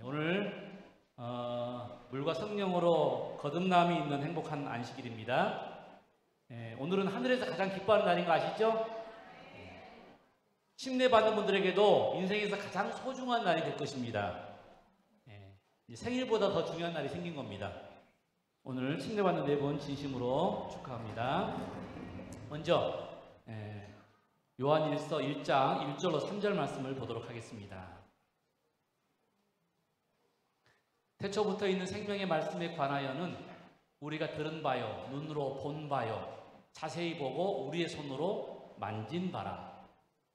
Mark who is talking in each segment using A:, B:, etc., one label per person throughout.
A: 오늘 물과 성령으로 거듭남이 있는 행복한 안식일입니다. 오늘은 하늘에서 가장 기뻐하는 날인 거 아시죠? 침례받는 분들에게도 인생에서 가장 소중한 날이 될 것입니다. 생일보다 더 중요한 날이 생긴 겁니다. 오늘 침례받는 네 분 진심으로 축하합니다. 먼저 요한일서 1장 1절로 3절 말씀을 보도록 하겠습니다. 태초부터 있는 생명의 말씀에 관하여는 우리가 들은 바요, 눈으로 본 바요, 자세히 보고 우리의 손으로 만진 바라.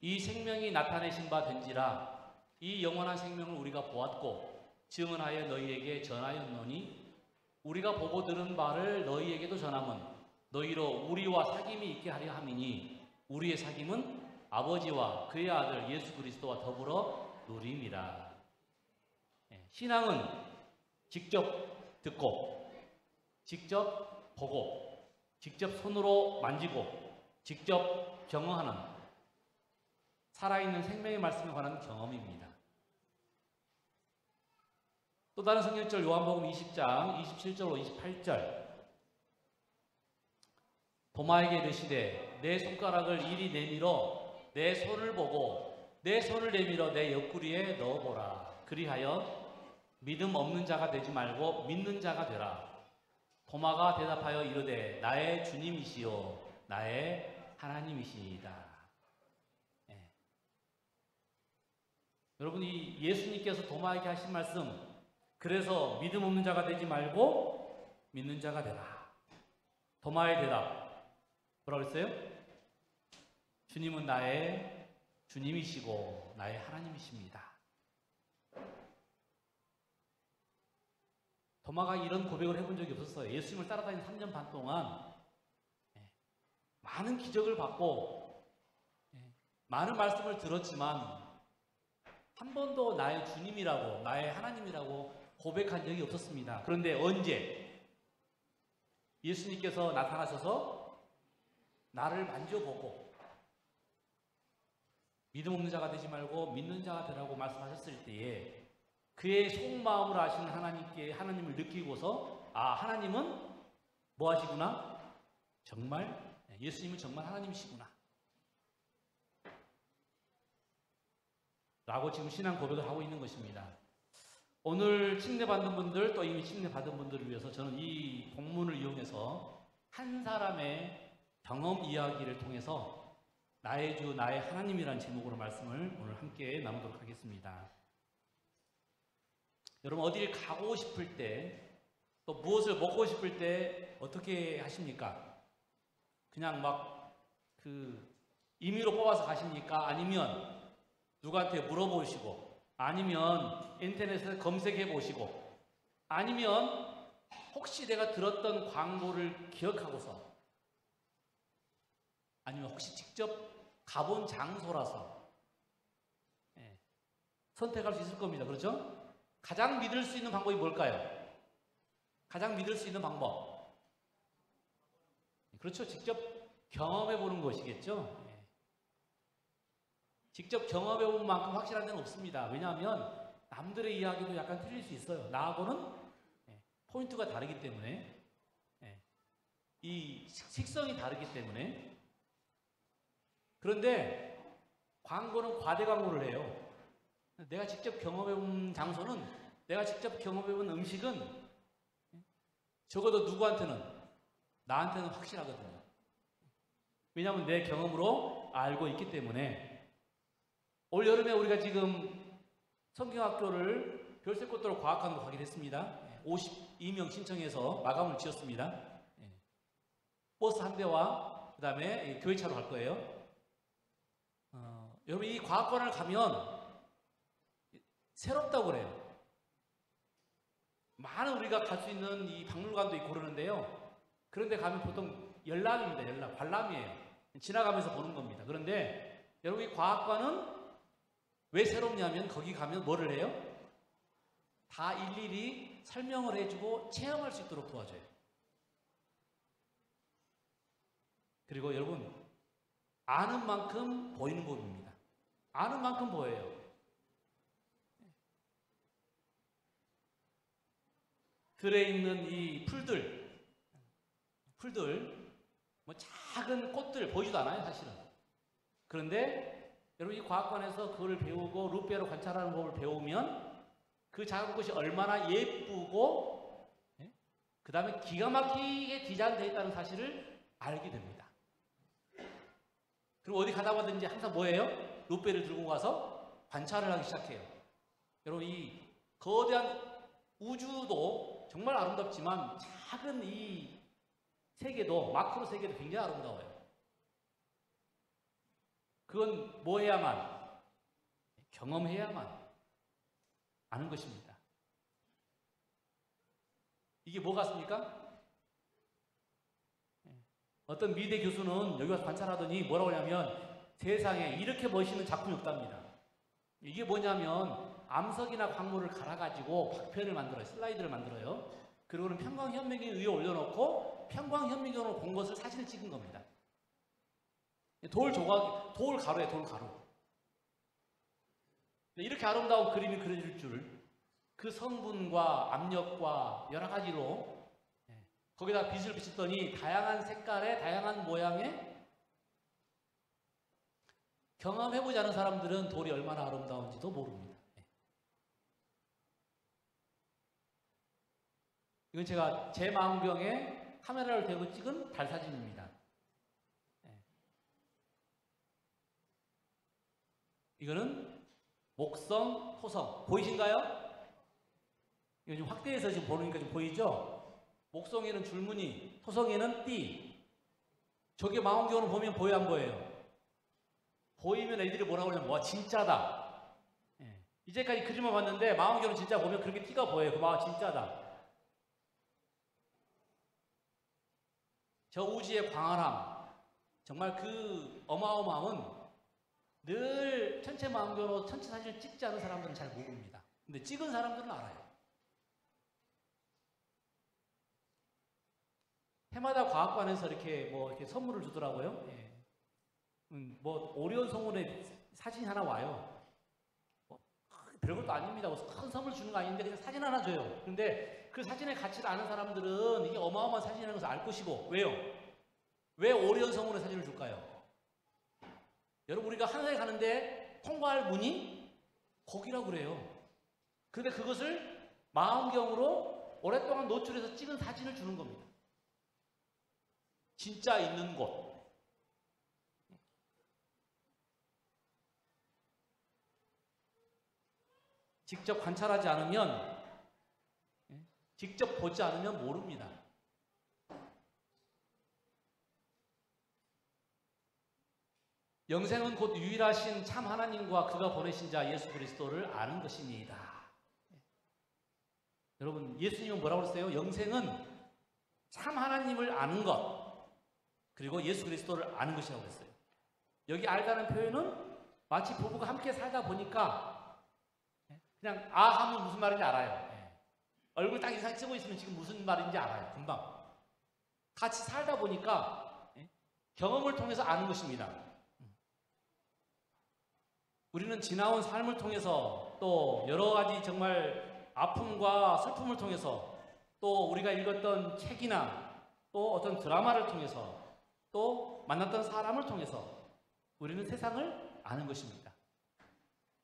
A: 이 생명이 나타내신 바 된지라. 이 영원한 생명을 우리가 보았고 증언하여 너희에게 전하였노니 우리가 보고 들은 바를 너희에게도 전함은 너희로 우리와 사귐이 있게 하려 함이니 우리의 사귐은 아버지와 그의 아들 예수 그리스도와 더불어 누림이라. 신앙은 직접 듣고 직접 보고 직접 손으로 만지고 직접 경험하는 살아있는 생명의 말씀에 관한 경험입니다. 또 다른 성경절 요한복음 20장 27절로 28절. 도마에게 이르시되 내 손가락을 이리 내밀어 내 손을 보고 내 손을 내밀어 내 옆구리에 넣어보라. 그리하여 믿음 없는 자가 되지 말고 믿는 자가 되라. 도마가 대답하여 이르되 나의 주님이시요 나의 하나님이시이다. 여러분, 이 예수님께서 도마에게 하신 말씀, 그래서 믿음 없는 자가 되지 말고 믿는 자가 되라. 도마의 대답 뭐라고 했어요? 주님은 나의 주님이시고 나의 하나님이십니다. 도마가 이런 고백을 해본 적이 없었어요. 예수님을 따라다니는 3년 반 동안 많은 기적을 받고 많은 말씀을 들었지만 한 번도 나의 주님이라고 나의 하나님이라고 고백한 적이 없었습니다. 그런데 언제 예수님께서 나타나셔서 나를 만져보고 믿음 없는 자가 되지 말고 믿는 자가 되라고 말씀하셨을 때에 그의 속마음을 아시는 하나님을 느끼고서 하나님은 뭐 하시구나? 정말 예수님은 정말 하나님이시구나 라고 지금 신앙 고백을 하고 있는 것입니다. 오늘 침례받는 분들 또 이미 침례받은 분들을 위해서 저는 이 본문을 이용해서 한 사람의 경험 이야기를 통해서 나의 주 나의 하나님이라는 제목으로 말씀을 오늘 함께 나누도록 하겠습니다. 여러분, 어디를 가고 싶을 때 또 무엇을 먹고 싶을 때 어떻게 하십니까? 그냥 막 임의로 뽑아서 가십니까? 아니면 누구한테 물어보시고, 아니면 인터넷에 검색해 보시고, 아니면 혹시 내가 들었던 광고를 기억하고서, 아니면 혹시 직접 가본 장소라서 선택할 수 있을 겁니다. 그렇죠? 가장 믿을 수 있는 방법이 뭘까요? 가장 믿을 수 있는 방법, 그렇죠. 직접 경험해 보는 것이겠죠. 직접 경험해 본 만큼 확실한 데는 없습니다. 왜냐하면 남들의 이야기도 약간 틀릴 수 있어요. 나하고는 포인트가 다르기 때문에, 이 식성이 다르기 때문에. 그런데 광고는 과대 광고를 해요. 내가 직접 경험해 본 장소는, 내가 직접 경험해 본 음식은 적어도 누구한테는, 나한테는 확실하거든요. 왜냐하면 내 경험으로 알고 있기 때문에. 올 여름에 우리가 지금 성경학교를 별세꽃도로 과학관으로 가게 됐습니다. 52명 신청해서 마감을 지었습니다. 버스 한 대와 그 다음에 교회차로 갈 거예요. 여러분, 이 과학관을 가면 새롭다고 그래요. 많은 우리가 갈 수 있는 이 박물관도 있고 그러는데요. 그런데 가면 보통 열람입니다. 관람이에요. 지나가면서 보는 겁니다. 그런데 여러분, 이 과학관은 왜 새롭냐면 거기 가면 뭐를 해요? 다 일일이 설명을 해주고 체험할 수 있도록 도와줘요. 그리고 여러분, 아는 만큼 보이는 법입니다. 아는 만큼 보여요. 들에 있는 이 풀들, 뭐 작은 꽃들 보이지도 않아요, 사실은. 그런데 여러분 이 과학관에서 그걸 배우고 루페로 관찰하는 법을 배우면 그 작은 꽃이 얼마나 예쁘고 그 다음에 기가 막히게 디자인되어 있다는 사실을 알게 됩니다. 그리고 어디 가다 보든지 항상 뭐예요? 루페를 들고 가서 관찰을 하기 시작해요. 여러분 이 거대한 우주도 정말 아름답지만 작은 이 세계도, 마크로 세계도 굉장히 아름다워요. 그건 뭐 해야만? 경험해야만 아는 것입니다. 이게 뭐 같습니까? 어떤 미대 교수는 여기 와서 관찰하더니 뭐라고 하냐면 세상에 이렇게 멋있는 작품이 없답니다. 이게 뭐냐면 암석이나 광물을 갈아가지고 박편을 만들어요. 슬라이드를 만들어요. 그리고는 평광현미경 위에 올려놓고 평광현미경으로 본 것을 사진을 찍은 겁니다. 돌 조각, 돌 가루예요, 돌 가루. 이렇게 아름다운 그림이 그려질 줄 그 성분과 압력과 여러 가지로 거기다 빛을 비쳤더니 다양한 색깔의 다양한 모양의 경험해보지 않은 사람들은 돌이 얼마나 아름다운지도 모릅니다. 이건 제가 제 망원경에 카메라를 대고 찍은 달 사진입니다. 이거는 목성, 토성 보이신가요? 이거 지금 확대해서 지금 보니까 좀 보이죠? 목성에는 줄무늬, 토성에는 띠. 저게 망원경으로 보면 보여 안 보여요? 보이면 애들이 뭐라고 그러냐면 와 진짜다. 이제까지 그림을 봤는데 망원경으로 진짜 보면 그렇게 띠가 보여요. 와 진짜다. 저 우주의 광활함, 정말 그 어마어마함은 늘 천체 망원경으로 천체 사진을 찍지 않은 사람들은 잘 모릅니다. 근데 찍은 사람들은 알아요. 해마다 과학관에서 이렇게 이렇게 선물을 주더라고요. 뭐 오리온 성운에 사진이 하나 와요. 별것도 아닙니다. 큰 선물 주는 거 아닌데 그냥 사진 하나 줘요. 근데 그 사진의 가치를 아는 사람들은 이게 어마어마한 사진이라는 것을 알 것이고 왜요? 왜 오리온 성운에 사진을 줄까요? 여러분 우리가 하늘에 가는데 통과할 문이 거기라고 그래요. 그런데 그것을 망원경으로 오랫동안 노출해서 찍은 사진을 주는 겁니다. 진짜 있는 곳. 직접 관찰하지 않으면, 직접 보지 않으면 모릅니다. 영생은 곧 유일하신 참 하나님과 그가 보내신 자 예수 그리스도를 아는 것입니다. 여러분 예수님은 뭐라고 그랬어요? 영생은 참 하나님을 아는 것 그리고 예수 그리스도를 아는 것이라고 했어요. 여기 알다는 표현은 마치 부부가 함께 살다 보니까 그냥 아 하면 무슨 말인지 알아요. 얼굴 딱 인상 쓰고 있으면 지금 무슨 말인지 알아요. 금방. 같이 살다 보니까 경험을 통해서 아는 것입니다. 우리는 지나온 삶을 통해서 또 여러 가지 정말 아픔과 슬픔을 통해서 또 우리가 읽었던 책이나 또 어떤 드라마를 통해서 또 만났던 사람을 통해서 우리는 세상을 아는 것입니다.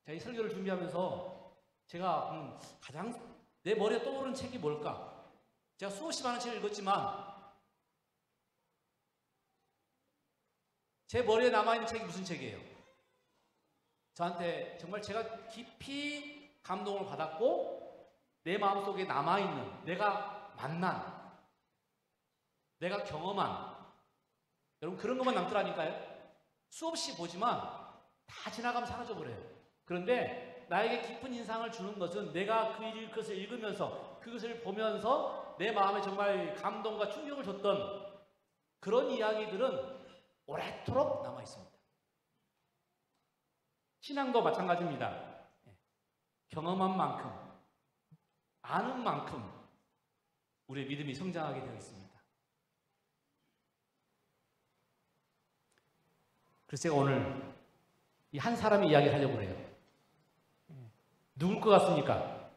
A: 제가 이 설교를 준비하면서 제가 가장 내 머리에 떠오르는 책이 뭘까? 제가 수없이 많은 책을 읽었지만 제 머리에 남아있는 책이 무슨 책이에요? 저한테 정말 제가 깊이 감동을 받았고 내 마음속에 남아있는 내가 만난 내가 경험한 여러분 그런 것만 남더라니까요. 수없이 보지만 다 지나가면 사라져버려요. 그런데 나에게 깊은 인상을 주는 것은 내가 그것을 읽으면서 그것을 보면서 내 마음에 정말 감동과 충격을 줬던 그런 이야기들은 오래도록 남아있습니다. 신앙도 마찬가지입니다. 경험한 만큼 아는 만큼 우리의 믿음이 성장하게 되어 있습니다. 그래서 제가 오늘 이 한 사람의 이야기를 하려고 해요. 누굴 것 같습니까?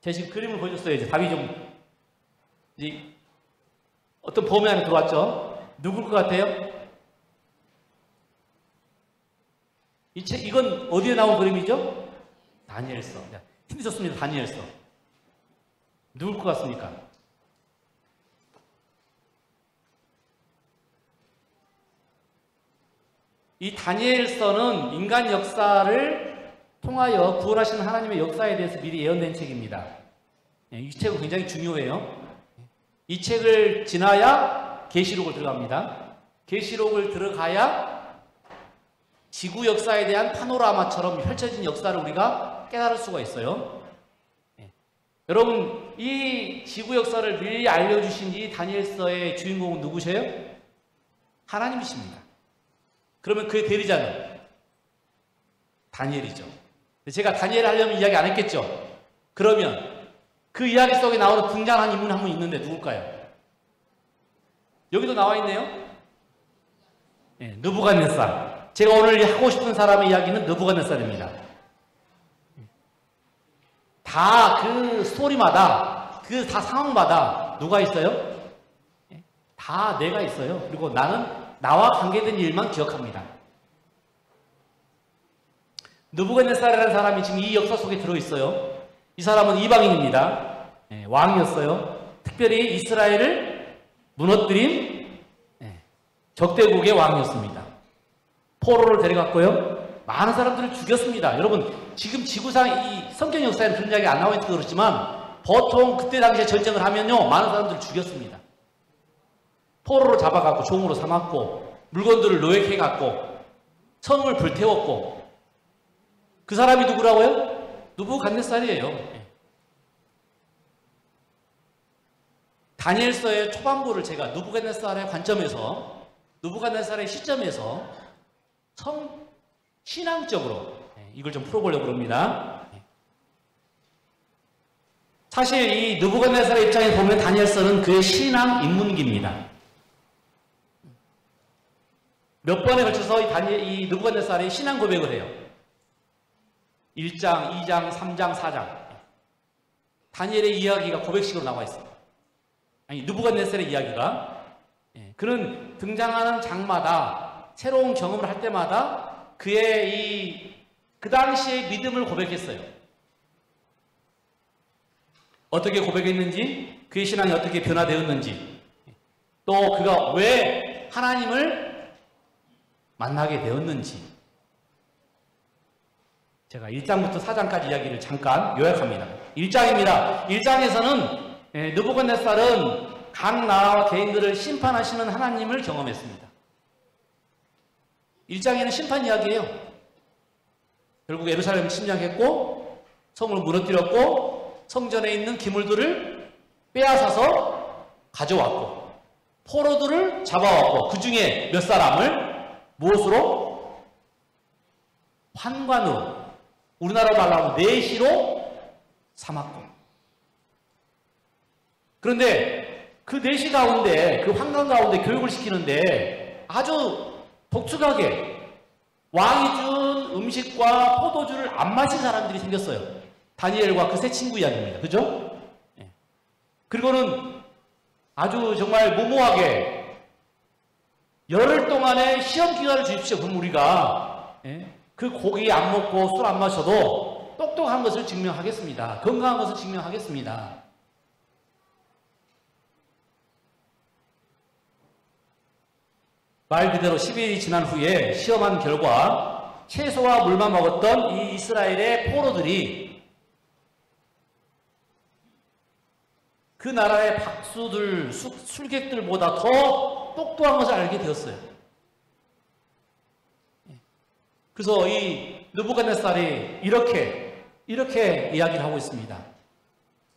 A: 제가 지금 그림을 보여줬어요. 이제 답이 좀 이제 어떤 범위 안에 들어왔죠. 누굴 것 같아요? 이건 어디에 나온 그림이죠? 다니엘서. 힌트 좋습니다. 다니엘서. 누굴 것 같습니까? 이 다니엘서는 인간 역사를 통하여 구원하시는 하나님의 역사에 대해서 미리 예언된 책입니다. 이 책은 굉장히 중요해요. 이 책을 지나야 계시록을 들어갑니다. 계시록을 들어가야 지구 역사에 대한 파노라마처럼 펼쳐진 역사를 우리가 깨달을 수가 있어요. 여러분, 이 지구 역사를 미리 알려주신 이 다니엘서의 주인공은 누구세요? 하나님이십니다. 그러면 그의 대리자는 다니엘이죠. 제가 다니엘을 하려면 이야기 안 했겠죠? 그러면 그 이야기 속에 나오는 등장한 인물 한 분 있는데 누굴까요? 여기도 나와 있네요. 느부갓네살. 제가 오늘 하고 싶은 사람의 이야기는 느부갓네살입니다. 다 그 스토리마다, 그 다 상황마다 누가 있어요? 다 내가 있어요. 그리고 나는 나와 관계된 일만 기억합니다. 느부갓네살이라는 사람이 지금 이 역사 속에 들어있어요. 이 사람은 이방인입니다. 왕이었어요. 특별히 이스라엘을 무너뜨린 적대국의 왕이었습니다. 포로를 데려갔고요. 많은 사람들을 죽였습니다. 여러분, 지금 지구상 이 성경 역사에는 그런 이야기 안 나와 있어서 그렇지만 보통 그때 당시에 전쟁을 하면요, 많은 사람들을 죽였습니다. 포로로 잡아갖고 종으로 삼았고 물건들을 노획해갖고 성을 불태웠고. 그 사람이 누구라고요? 느부갓네살이에요. 다니엘서의 초반부를 제가 느부갓네살의 관점에서, 느부갓네살의 시점에서 신앙적으로 이걸 좀 풀어보려고 합니다. 사실 이 느부갓네살의 입장에서 보면 다니엘서는 그의 신앙 입문기입니다. 몇 번에 걸쳐서 이 느부갓네살이 신앙 고백을 해요. 1장, 2장, 3장, 4장. 다니엘의 이야기가 고백식으로 나와 있습니다. 아니, 느부갓네살의 이야기가. 그는 등장하는 장마다 새로운 경험을 할 때마다 그의 그 당시의 믿음을 고백했어요. 어떻게 고백했는지, 그의 신앙이 어떻게 변화되었는지, 또 그가 왜 하나님을 만나게 되었는지. 제가 1장부터 4장까지 이야기를 잠깐 요약합니다. 1장입니다. 1장에서는 느부갓네살은 각 나라와 개인들을 심판하시는 하나님을 경험했습니다. 1장에는 심판 이야기예요. 결국 예루살렘을 침략했고 성을 무너뜨렸고 성전에 있는 기물들을 빼앗아서 가져왔고 포로들을 잡아왔고 그 중에 몇 사람을 무엇으로? 환관으로, 우리나라 말로 하면 내시로 삼았고. 그런데 그 내시 가운데, 그 환관 가운데 교육을 시키는데 아주 독특하게 왕이 준 음식과 포도주를 안 마신 사람들이 생겼어요. 다니엘과 그 세 친구 이야기입니다. 그죠? 그리고는 아주 정말 무모하게 열흘 동안의 시험 기간을 주십시오. 그럼 우리가 그 고기 안 먹고 술 안 마셔도 똑똑한 것을 증명하겠습니다. 건강한 것을 증명하겠습니다. 말 그대로 10일이 지난 후에 시험한 결과 채소와 물만 먹었던 이 이스라엘의 포로들이 그 나라의 박수들, 술객들보다 더 똑똑한 것을 알게 되었어요. 그래서 이 느부갓네살이 이렇게 이야기를 하고 있습니다.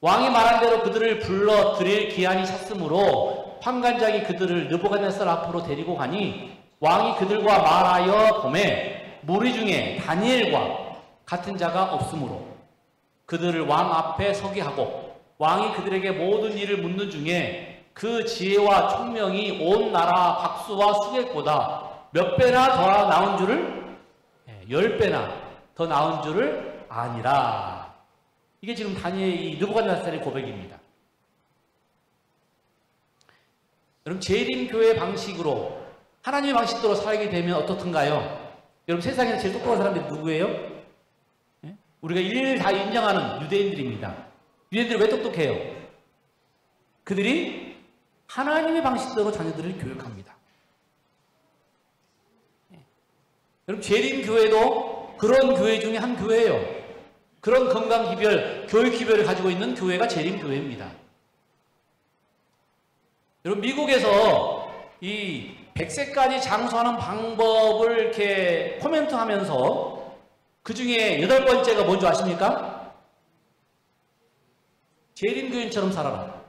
A: 왕이 말한 대로 그들을 불러 드릴 기한이 찼으므로 환관장이 그들을 느부갓네살 앞으로 데리고 가니 왕이 그들과 말하여 보매 무리 중에 다니엘과 같은 자가 없으므로 그들을 왕 앞에 서게 하고 왕이 그들에게 모든 일을 묻는 중에 그 지혜와 총명이 온 나라 박수와 수객보다 몇 배나 더 나온 줄을 10배나 더 나온 줄을 아니라. 이게 지금 다니엘이 느부갓네살의 고백입니다. 여러분, 재림교회 방식으로 하나님의 방식대로 살게 되면 어떻든가요? 여러분, 세상에서 제일 똑똑한 사람들이 누구예요? 예? 우리가 일일이 다 인정하는 유대인들입니다. 유대인들이 왜 똑똑해요? 그들이 하나님의 방식대로 자녀들을 교육합니다. 예. 여러분, 재림교회도 그런 교회 중에 한 교회예요. 그런 건강기별, 교육기별을 가지고 있는 교회가 재림교회입니다. 여러분, 미국에서 이 100세까지 장수하는 방법을 이렇게 코멘트 하면서 그 중에 8번째가 뭔지 아십니까? 재림교인처럼 살아라.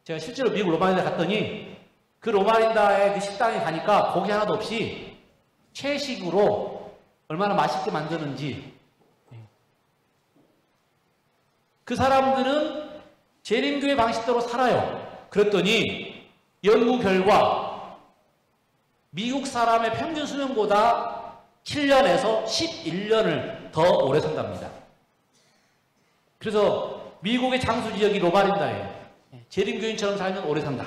A: 제가 실제로 미국 로마니아에 갔더니 그 로마니아의 그 식당에 가니까 고기 하나도 없이 채식으로 얼마나 맛있게 만드는지, 그 사람들은 재림교회 방식대로 살아요. 그랬더니 연구 결과 미국 사람의 평균 수명보다 7년에서 11년을 더 오래 산답니다. 그래서 미국의 장수 지역이 로마린다예요. 재림교인처럼 살면 오래 산다.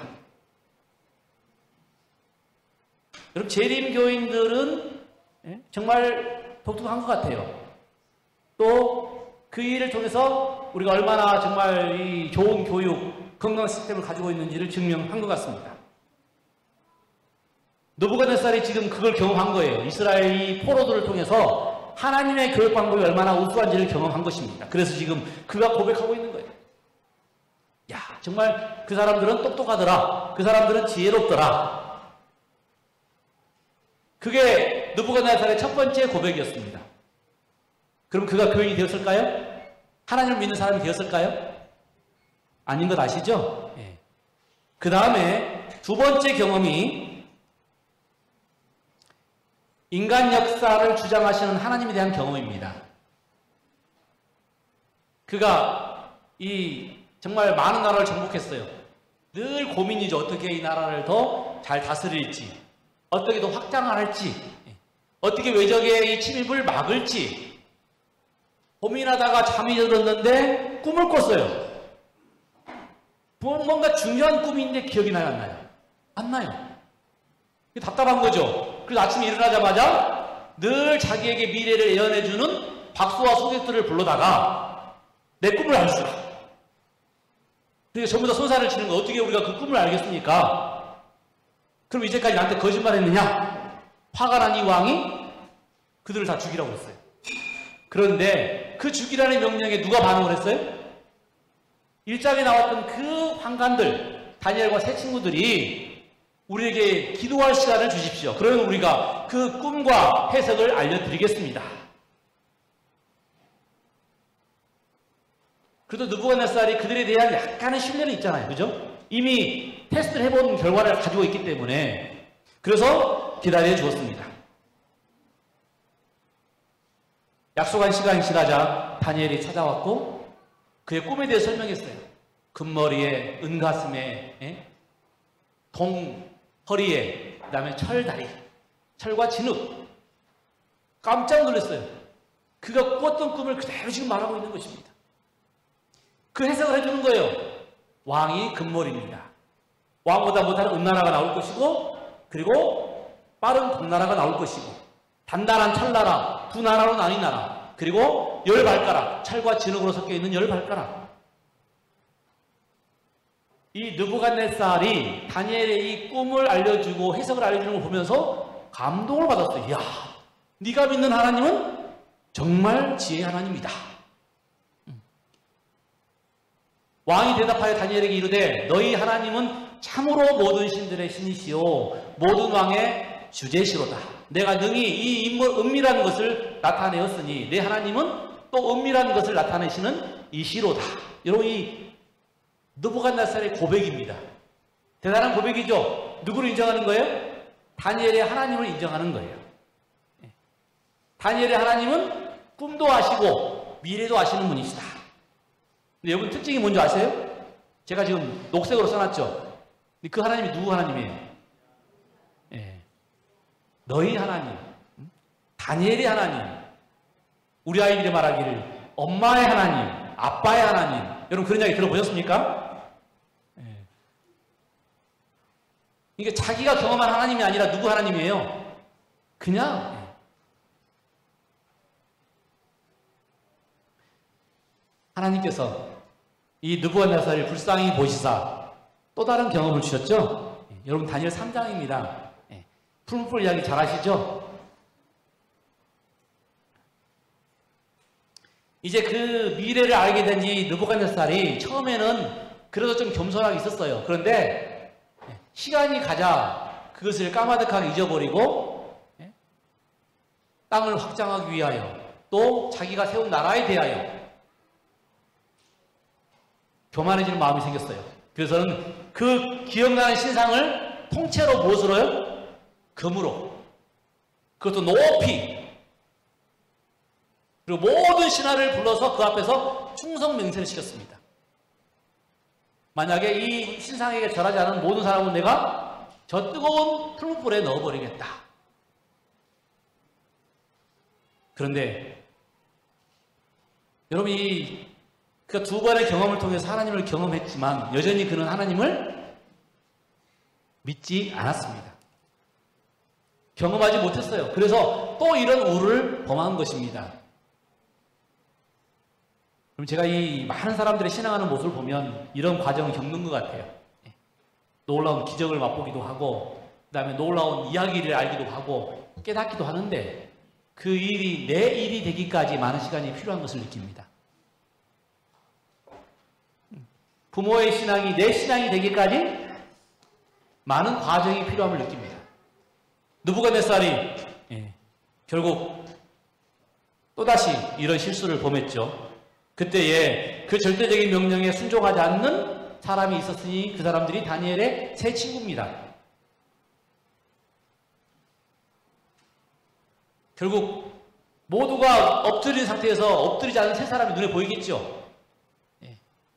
A: 여러분, 재림교인들은 정말 독특한 것 같아요. 또 그 일을 통해서 우리가 얼마나 정말 이 좋은 교육, 건강 시스템을 가지고 있는지를 증명한 것 같습니다. 느부갓네살이 지금 그걸 경험한 거예요. 이스라엘이 포로들을 통해서 하나님의 교육 방법이 얼마나 우수한지를 경험한 것입니다. 그래서 지금 그가 고백하고 있는 거예요. 야, 정말 그 사람들은 똑똑하더라. 그 사람들은 지혜롭더라. 그게 느부갓네살의 첫 번째 고백이었습니다. 그럼 그가 교인이 되었을까요? 하나님을 믿는 사람이 되었을까요? 아닌 것 아시죠? 예. 그 다음에 두 번째 경험이 인간 역사를 주장하시는 하나님에 대한 경험입니다. 그가 정말 많은 나라를 정복했어요. 늘 고민이죠. 어떻게 이 나라를 더 잘 다스릴지, 어떻게 더 확장을 할지, 어떻게 외적의 이 침입을 막을지 고민하다가 잠이 들었는데 꿈을 꿨어요. 뭔가 중요한 꿈인데 기억이 나요, 안 나요? 안 나요. 답답한 거죠. 그래서 아침에 일어나자마자 늘 자기에게 미래를 예언해주는 박수와 소객들을 불러다가 내 꿈을 알수라. 그러니까 전부 다 손살을 치는 거. 어떻게 우리가 그 꿈을 알겠습니까? 그럼 이제까지 나한테 거짓말했느냐? 화가 난 이 왕이 그들을 다 죽이라고 했어요. 그런데 그 죽이라는 명령에 누가 반응을 했어요? 1장에 나왔던 그 환관들, 다니엘과 세 친구들이 우리에게 기도할 시간을 주십시오. 그러면 우리가 그 꿈과 해석을 알려드리겠습니다. 그래도 느부갓네살이 그들에 대한 약간의 신뢰는 있잖아요. 그죠? 이미 테스트를 해본 결과를 가지고 있기 때문에 그래서 기다려 주었습니다. 약속한 시간이 지나자 다니엘이 찾아왔고 그의 꿈에 대해 설명했어요. 금머리에, 은가슴에, 동허리에, 그 다음에 철다리, 철과 진흙. 깜짝 놀랐어요. 그가 꿨던 꿈을 그대로 지금 말하고 있는 것입니다. 그 해석을 해주는 거예요. 왕이 금머리입니다. 왕보다 못한 은나라가 나올 것이고, 그리고 빠른 동나라가 나올 것이고, 단단한 철나라, 두 나라로 나뉜 나라, 그리고 10발가락, 철과 진흙으로 섞여있는 10발가락. 이 느부갓네살이 다니엘의 이 꿈을 알려주고 해석을 알려주는 걸 보면서 감동을 받았어요. 이야, 네가 믿는 하나님은 정말 지혜의 하나님이다. 왕이 대답하여 다니엘에게 이르되 너희 하나님은 참으로 모든 신들의 신이시요 모든 왕의 주제시로다. 내가 능히 이 은밀한 것을 나타내었으니 내 하나님은 또 은밀한 것을 나타내시는 이시로다. 여러분, 이 느부갓네살의 고백입니다. 대단한 고백이죠. 누구를 인정하는 거예요? 다니엘의 하나님을 인정하는 거예요. 다니엘의 하나님은 꿈도 아시고 미래도 아시는 분이시다. 근데 여러분, 특징이 뭔지 아세요? 제가 지금 녹색으로 써놨죠. 그 하나님이 누구 하나님이에요? 너희 하나님, 다니엘의 하나님. 우리 아이들이 말하기를 엄마의 하나님, 아빠의 하나님. 여러분 그런 이야기 들어보셨습니까? 이게 자기가 경험한 하나님이 아니라 누구 하나님이에요? 그냥 하나님께서 이 느부갓네살을 불쌍히 보시사 또 다른 경험을 주셨죠? 여러분 다니엘 3장입니다. 풀무풀 이야기 잘 아시죠? 이제 그 미래를 알게 된 이 느부갓네살이 처음에는 그래도 좀 겸손하게 있었어요. 그런데 시간이 가자 그것을 까마득하게 잊어버리고 땅을 확장하기 위하여 또 자기가 세운 나라에 대하여 교만해지는 마음이 생겼어요. 그래서는 그 기억나는 신상을 통째로 무엇으로요? 금으로. 그것도 높이. 그리고 모든 신하를 불러서 그 앞에서 충성 맹세를 시켰습니다. 만약에 이 신상에게 절하지 않은 모든 사람은 내가 저 뜨거운 풀무불에 넣어버리겠다. 그런데 여러분이 그 두 번의 경험을 통해서 하나님을 경험했지만 여전히 그는 하나님을 믿지 않았습니다. 경험하지 못했어요. 그래서 또 이런 우를 범한 것입니다. 그럼 제가 이 많은 사람들의 신앙하는 모습을 보면 이런 과정을 겪는 것 같아요. 놀라운 기적을 맛보기도 하고 그 다음에 놀라운 이야기를 알기도 하고 깨닫기도 하는데 그 일이 내 일이 되기까지 많은 시간이 필요한 것을 느낍니다. 부모의 신앙이 내 신앙이 되기까지 많은 과정이 필요함을 느낍니다. 느부갓네살이 결국 또다시 이런 실수를 범했죠. 그때에 그 절대적인 명령에 순종하지 않는 사람이 있었으니 그 사람들이 다니엘의 세 친구입니다. 결국 모두가 엎드린 상태에서 엎드리지 않은 세 사람이 눈에 보이겠죠.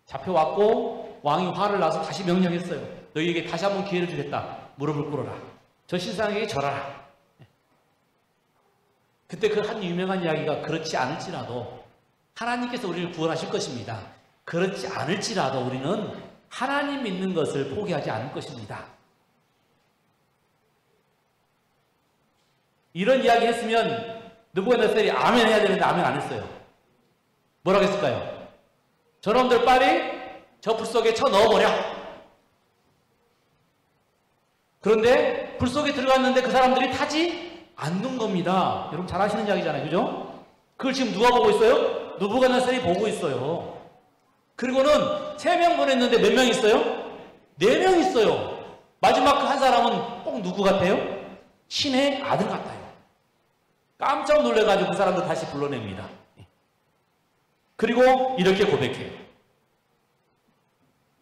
A: 잡혀왔고 왕이 화를 나서 다시 명령했어요. 너희에게 다시 한번 기회를 주겠다. 무릎을 꿇어라. 저 신상에게 절하라. 그때 그 한 유명한 이야기가 그렇지 않을지라도 하나님께서 우리를 구원하실 것입니다. 그렇지 않을지라도 우리는 하나님 믿는 것을 포기하지 않을 것입니다. 이런 이야기 했으면 느부갓네살이 아멘 해야 되는데 아멘 안 했어요. 뭐라고 했을까요? 저놈들 빨리 저 불 속에 쳐 넣어버려. 그런데 불 속에 들어갔는데 그 사람들이 타지 않는 겁니다. 여러분 잘 아시는 이야기잖아요. 그죠? 그걸 지금 누가 보고 있어요? 느부갓네살이 보고 있어요. 그리고는 3명 보냈는데 몇 명 있어요? 4명 있어요. 마지막 그 한 사람은 꼭 누구 같아요? 신의 아들 같아요. 깜짝 놀래가지고 그 사람들 다시 불러냅니다. 그리고 이렇게 고백해요.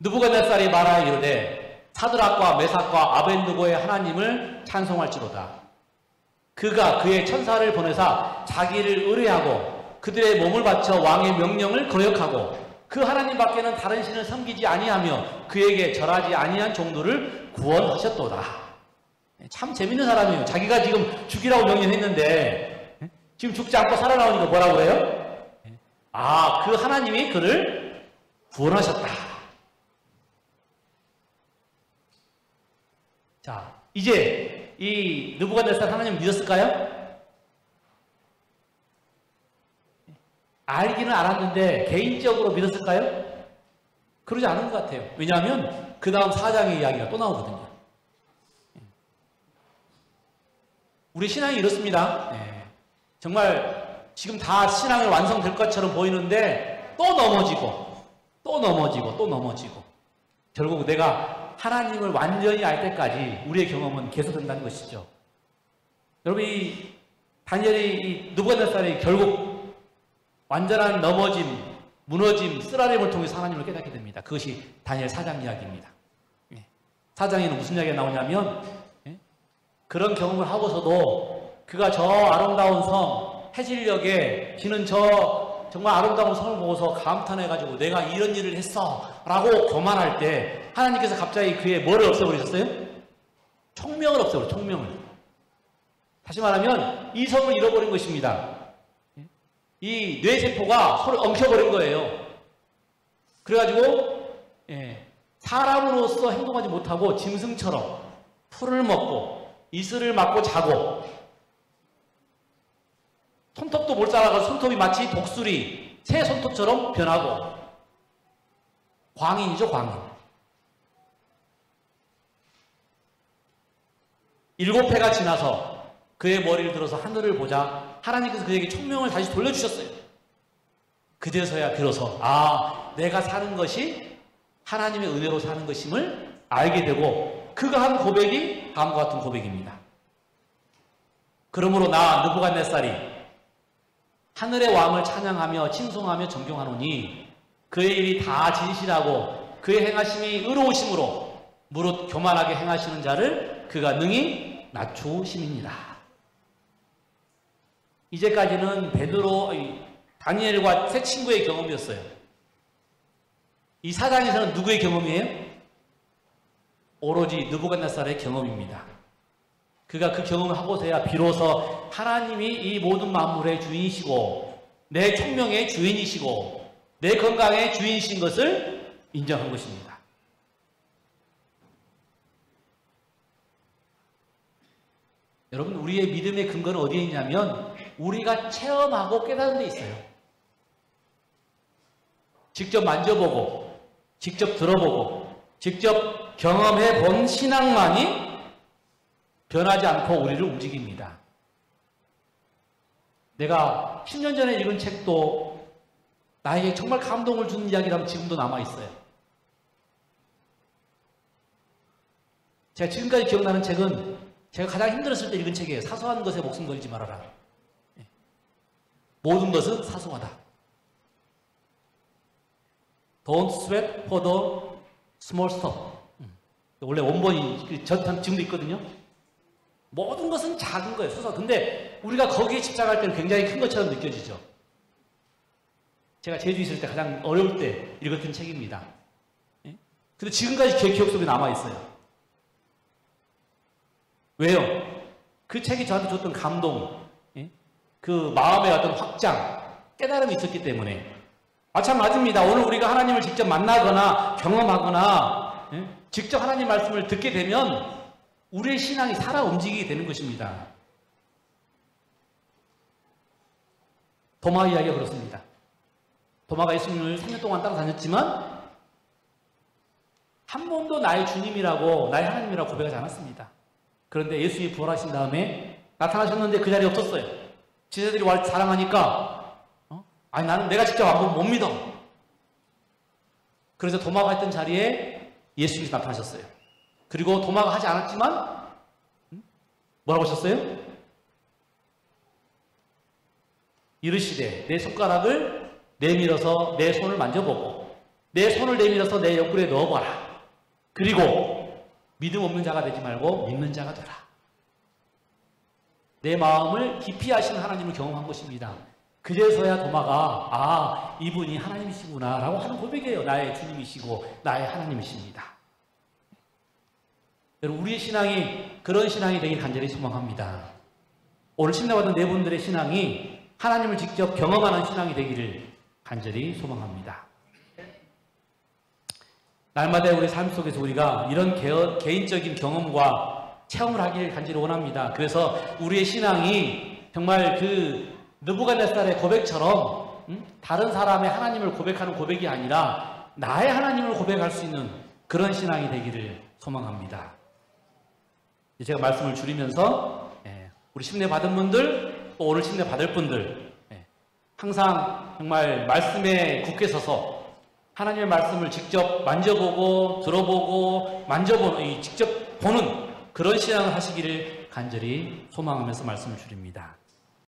A: 느부갓네살이 말하여 이르되 사드락과 메삭과 아벤느고의 하나님을 찬송할지로다. 그가 그의 천사를 보내사 자기를 의뢰하고 그들의 몸을 바쳐 왕의 명령을 거역하고 그 하나님 밖에는 다른 신을 섬기지 아니하며 그에게 절하지 아니한 종들을 구원하셨도다. 참 재밌는 사람이에요. 자기가 지금 죽이라고 명령했는데 지금 죽지 않고 살아나오니까 뭐라고 해요? 아, 그 하나님이 그를 구원하셨다. 자, 이제 이 느부갓네살 하나님 믿었을까요? 알기는 알았는데 개인적으로 믿었을까요? 그러지 않은 것 같아요. 왜냐하면 그 다음 4장의 이야기가 또 나오거든요. 우리 신앙이 이렇습니다. 정말 지금 다 신앙이 완성될 것처럼 보이는데 또 넘어지고 또 넘어지고 또 넘어지고 결국 내가 하나님을 완전히 알 때까지 우리의 경험은 계속된다는 것이죠. 여러분 이 다니엘이 이 느부갓네살이 결국 완전한 넘어짐, 무너짐, 쓰라림을 통해서 하나님을 깨닫게 됩니다. 그것이 다니엘 4장 이야기입니다. 4장에는 무슨 이야기가 나오냐면 그런 경험을 하고서도 그가 저 아름다운 섬 해질녘에 지는 저 정말 아름다운 섬을 보고서 감탄해가지고 내가 이런 일을 했어 라고 교만할 때 하나님께서 갑자기 그의 뭐를 없애버리셨어요? 총명을 없애버려요. 총명을. 다시 말하면 이 섬을 잃어버린 것입니다. 이 뇌세포가 서로 엉켜버린 거예요. 그래가지고 사람으로서 행동하지 못하고 짐승처럼 풀을 먹고 이슬을 맞고 자고 손톱도 못 살아가서 손톱이 마치 독수리 새 손톱처럼 변하고 광인이죠, 광인. 7회가 지나서 그의 머리를 들어서 하늘을 보자 하나님께서 그에게 총명을 다시 돌려주셨어요. 그제서야 비로소 내가 사는 것이 하나님의 은혜로 사는 것임을 알게 되고 그가 한 고백이 다음과 같은 고백입니다. 그러므로 나 느부갓네살이 하늘의 왕을 찬양하며 칭송하며 존경하노니 그의 일이 다 진실하고 그의 행하심이 의로우심으로 무릇 교만하게 행하시는 자를 그가 능히 낮추심이니라. 이제까지는 베드로, 다니엘과 세 친구의 경험이었어요. 이 사장에서는 누구의 경험이에요? 오로지 느부갓네살의 경험입니다. 그가 그 경험을 하고서야 비로소 하나님이 이 모든 만물의 주인이시고 내 총명의 주인이시고 내 건강의 주인이신 것을 인정한 것입니다. 여러분, 우리의 믿음의 근거는 어디에 있냐면 우리가 체험하고 깨닫는 데 있어요. 직접 만져보고 직접 들어보고 직접 경험해 본 신앙만이 변하지 않고 우리를 움직입니다. 내가 10년 전에 읽은 책도 나에게 정말 감동을 주는 이야기라면 지금도 남아있어요. 제가 지금까지 기억나는 책은 제가 가장 힘들었을 때 읽은 책이에요. 사소한 것에 목숨 걸지 말아라. 모든 것은 사소하다. Don't sweat for the small stuff. 원래 원본이 지금도 있거든요. 모든 것은 작은 거예요. 소소. 근데 우리가 거기에 집착할 때는 굉장히 큰 것처럼 느껴지죠. 제가 제주에 있을 때 가장 어려울 때 읽었던 책입니다. 근데 지금까지 제 기억 속에 남아있어요. 왜요? 그 책이 저한테 줬던 감동, 그 마음의 어떤 확장, 깨달음이 있었기 때문에. 마찬가지입니다. 오늘 우리가 하나님을 직접 만나거나 경험하거나 직접 하나님 말씀을 듣게 되면 우리의 신앙이 살아 움직이게 되는 것입니다. 도마 이야기가 그렇습니다. 도마가 예수님을 3년 동안 따라다녔지만 한 번도 나의 주님이라고 나의 하나님이라고 고백하지 않았습니다. 그런데 예수님이 부활하신 다음에 나타나셨는데 그 자리에 없었어요. 지세들이 자랑하니까 나는 내가 직접 안 보면 못 믿어. 그래서 도마가 했던 자리에 예수님이 나타나셨어요. 그리고 도마가 하지 않았지만 뭐라고 하셨어요? 이르시되 내 손가락을 내밀어서 내 손을 만져보고 내 손을 내밀어서 내 옆구리에 넣어봐라. 그리고 믿음 없는 자가 되지 말고 믿는 자가 되라. 내 마음을 깊이 아시는 하나님을 경험한 것입니다. 그제서야 도마가 이분이 하나님이시구나 라고 하는 고백이에요. 나의 주님이시고 나의 하나님이십니다. 여러분, 우리의 신앙이 그런 신앙이 되길 간절히 소망합니다. 오늘 침례받은 네 분들의 신앙이 하나님을 직접 경험하는 신앙이 되기를 간절히 소망합니다. 날마다 우리 삶 속에서 우리가 이런 개인적인 경험과 체험을 하기를 간절히 원합니다. 그래서 우리의 신앙이 정말 그 느부갓네살의 고백처럼 다른 사람의 하나님을 고백하는 고백이 아니라 나의 하나님을 고백할 수 있는 그런 신앙이 되기를 소망합니다. 제가 말씀을 줄이면서 우리 침례 받은 분들 또 오늘 침례 받을 분들 항상 정말 말씀에 굳게 서서 하나님의 말씀을 직접 만져보고 들어보고 만져보는 직접 보는 그런 신앙을 하시기를 간절히 소망하면서 말씀을 줄입니다.